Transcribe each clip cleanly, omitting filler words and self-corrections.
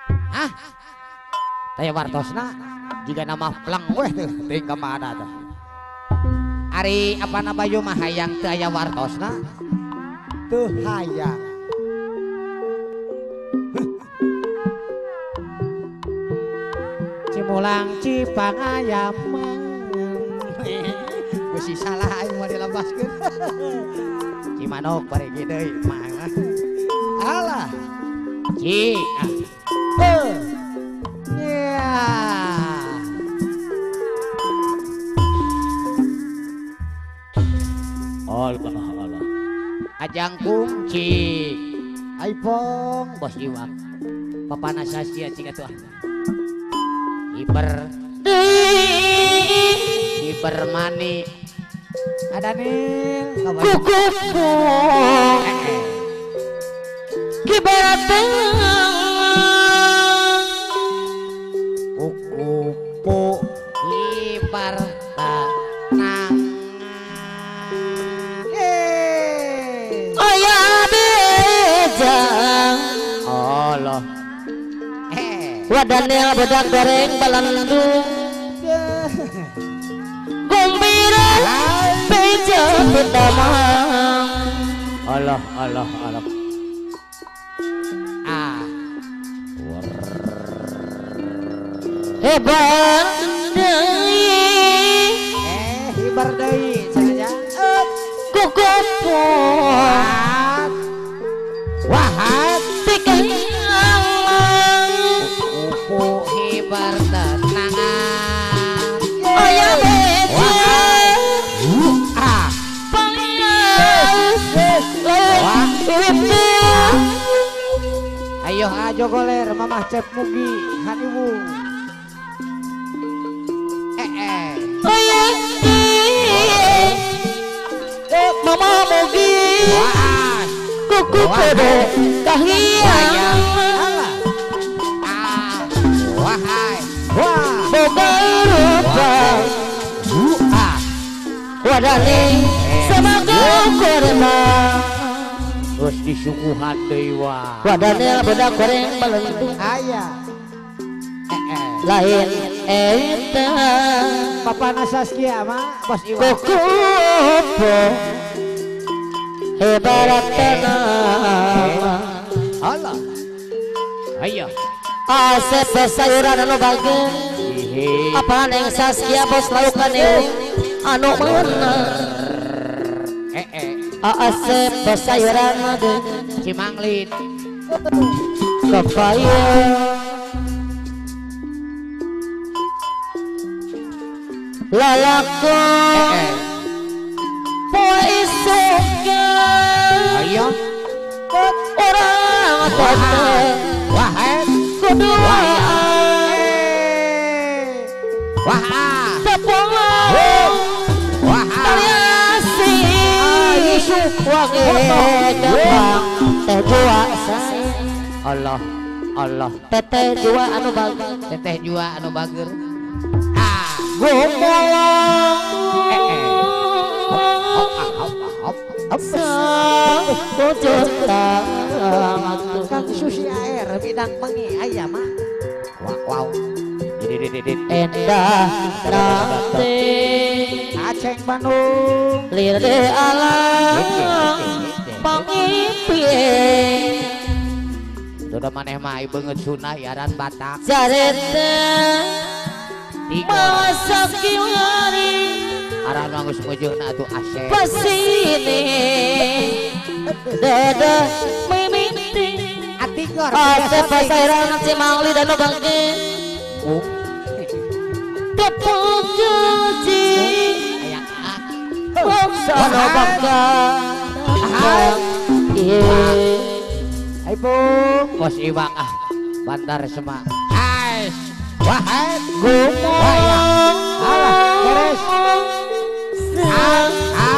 Hah? Taya wartosna jika nama plang weh tuh ting kemana tuh? Ari apa nama bayu mah hayang teu aya wartosna? Tuh hayang. Cimulang cipang ayam. Besi salah aing mah dilambaskeun. Cimanok parigi deui mah. Alah. Ci. Ya. Allah. Ajang kunci. Aipong. Bos Iwak. Papana Sasya cing atuh. Hiper mani. Ada nih. Kukupu. Kibaratang. Kukupu. Hiper tanang. Ayah bejang. Allah. Wadannya bedak goreng balandung. Gumbira beja bedamang. Allah. Hebat deui. Hibar deui saja. Kukupu. Wahat. Kukupu. Hibar tenangan. Ayah beja. Ayo ajo goler mamah cep mugi haniwu. Mama mugi kuku pede kahiyang Wahai boga rupa wadane samaga korma terus disuguhan dewa wadane bedak goreng balentung ayah lain eta Papana Saskia mah Bos Iwan kukupu hebat tenang Allah ayo asep sayuran anu bageun apa neng Saskia bos laukan anu mana asep sayuran made Cimanglin kepaya lalakon poe isuknya ayo orang tante wahai kedua sepuluh kaliasi wangi kembang teh jua saya Allah teteh jua anu bagus teteh jua anu bager Kang Susi air bidang mengi ayam mah wow endah nanti Aceh Bandung lirde alam pangipie sudah maneh mah beungeut sunai aran Batak jareta masak kiwari aran geus ngeujeuna atuh Aceh pasini dada mimiti atigor asep pasairan cimangli dan bangke tepung cuci sana bangka Hai Bung Bos Iwang Bandar Semak Ais Wahai gumong beres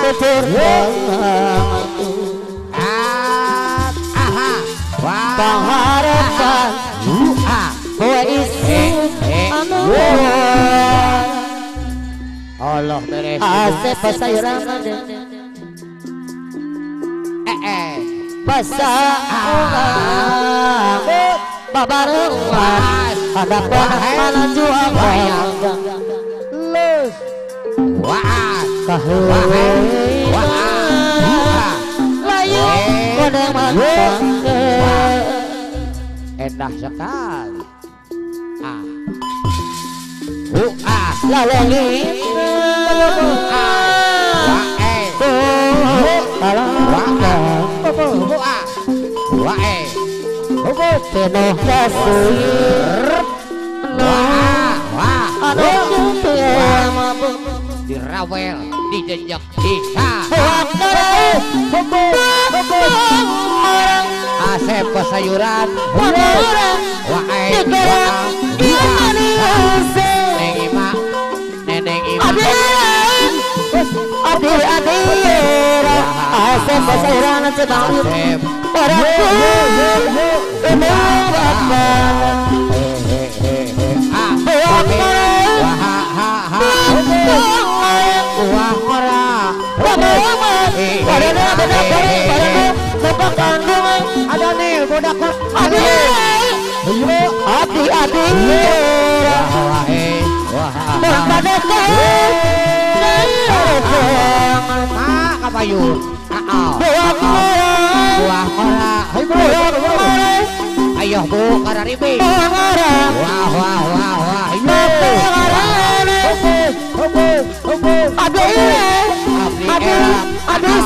tutur pengharapan kowe isi anu Allah beres asep pasairan pasang babarengan ada mana juang bayang Lus. Wah, kaheuh layu kodeng mantap endah sekali. lalengi penuh kasih anu mabuk dirawel dijejak bisa Asep pesayuran Neng Ima Neneng Ima Asep pesayuran cedang Asep Paraku ini bapak Ada nih budak hati-hati kapayun buah ora ayo bu kararibi wah aduh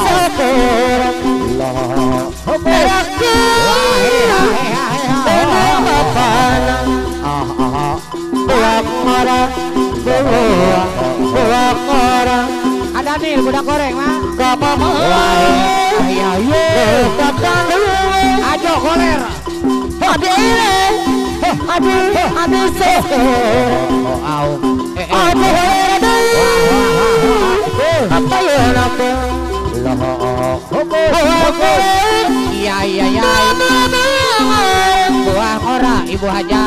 sekarang ada nih budak goreng mah. ajo koler iya buah ora ibu haja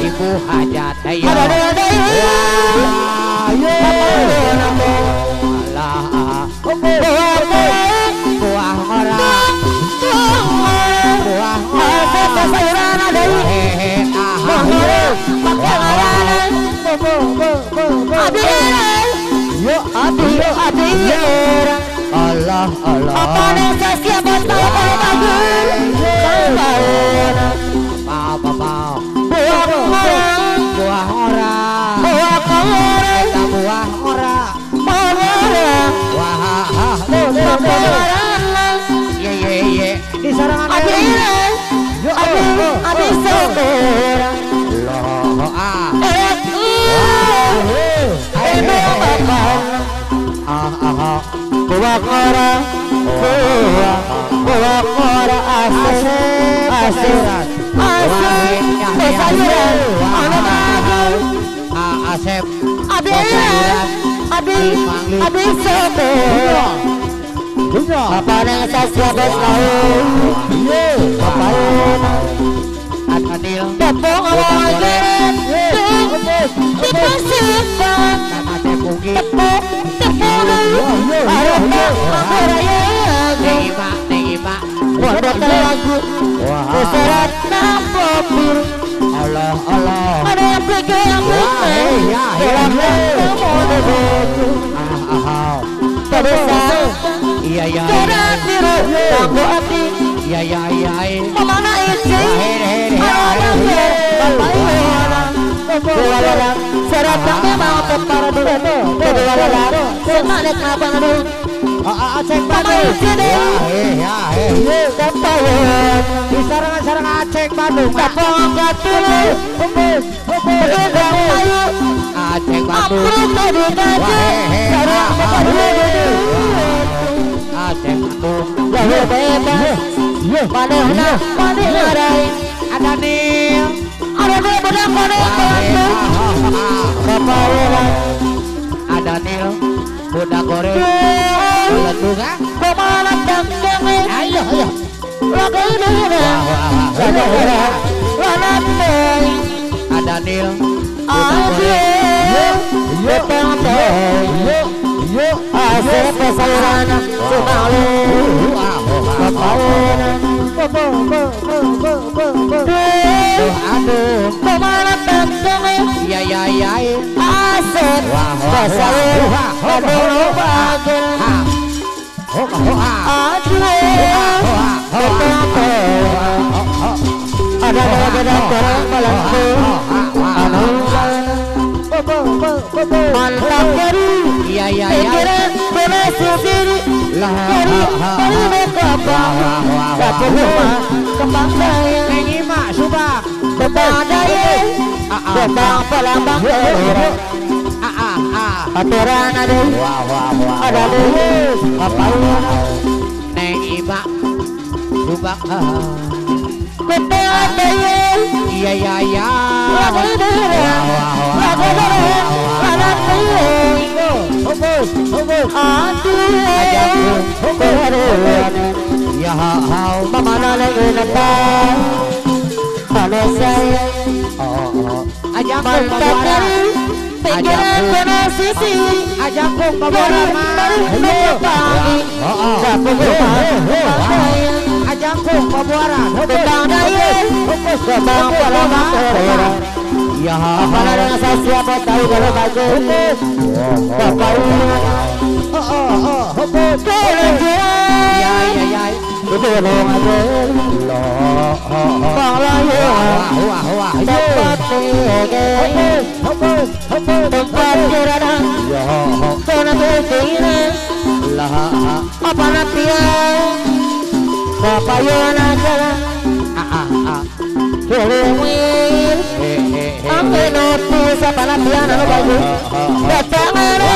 ibu hajat buah ora Allah apa yang saya siap buah ora ye Di sarangan Asep apa yang saya siap Adil tepung awalnya dipersihkan Tepugi Nengima wadah lagu serat nampir Allah ada yang pegang iya kemana isi serat memang para dulu semangat kenapa dulu Aceh Bandung. Di sarangan Aceh Bandung. Aceh Bandung Aceh ada nih ada nih budak goreng letusan ayo ada nil sayuran sumalu kepaweran aduh kemana tentang ya asep sayur aduh bagus aduh ada korang melengku mantap jadi pikiran berhasil diri dari mereka dapat rumah kembang daya Nengima subak kembang daya kembang pelambang orang aturan ada ada dulu apa Nengima subak kembang daya ya lagu dera lagu dera anak ya hau mama lagi nentang kalau saya ajak mantap dari pikiran penuh sisi ajak pembawa pagi dapat rumah ajak pembawa kembang daya kembang pelambang orang ya apalagi dengan saya siapa tahu kalau bagus bapak ya itu yang ada bang layu tempat tempat kirana kena berkira apa nanti bapak yang ada Kelewin Angin otis apa latihan anu bagus datang ada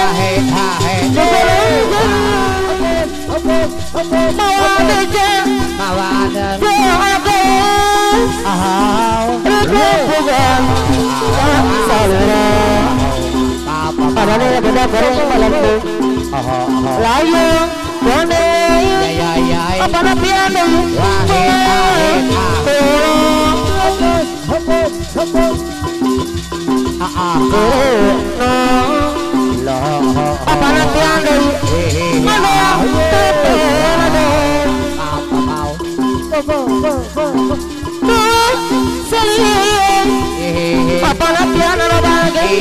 mawa beja mawa ada Rukugan Salura Padahal beda goreng malamku Layung Kone apa latihan apa latihan dari apa latihan bagai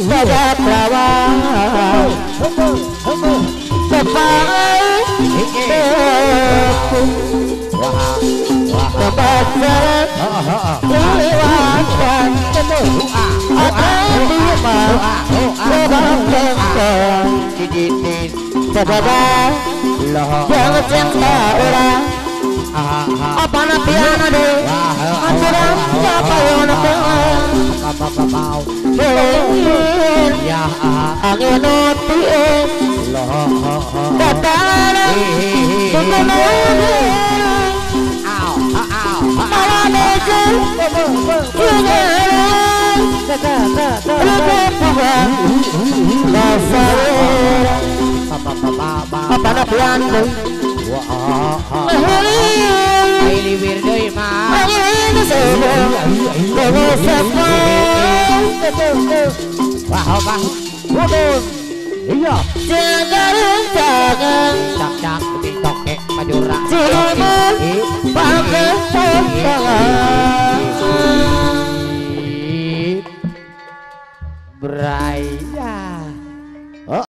Baga perawan Tepat Tepat jalan Lewatkan Akan diemah Sebab tengkong Sedada Jangan cinta orang apa napian ada aturan siapa yang napian ya angin otis datang tukunan malam meja apa napian Aili wirdoi ma wah bang budun iya cak tiktok majura beraya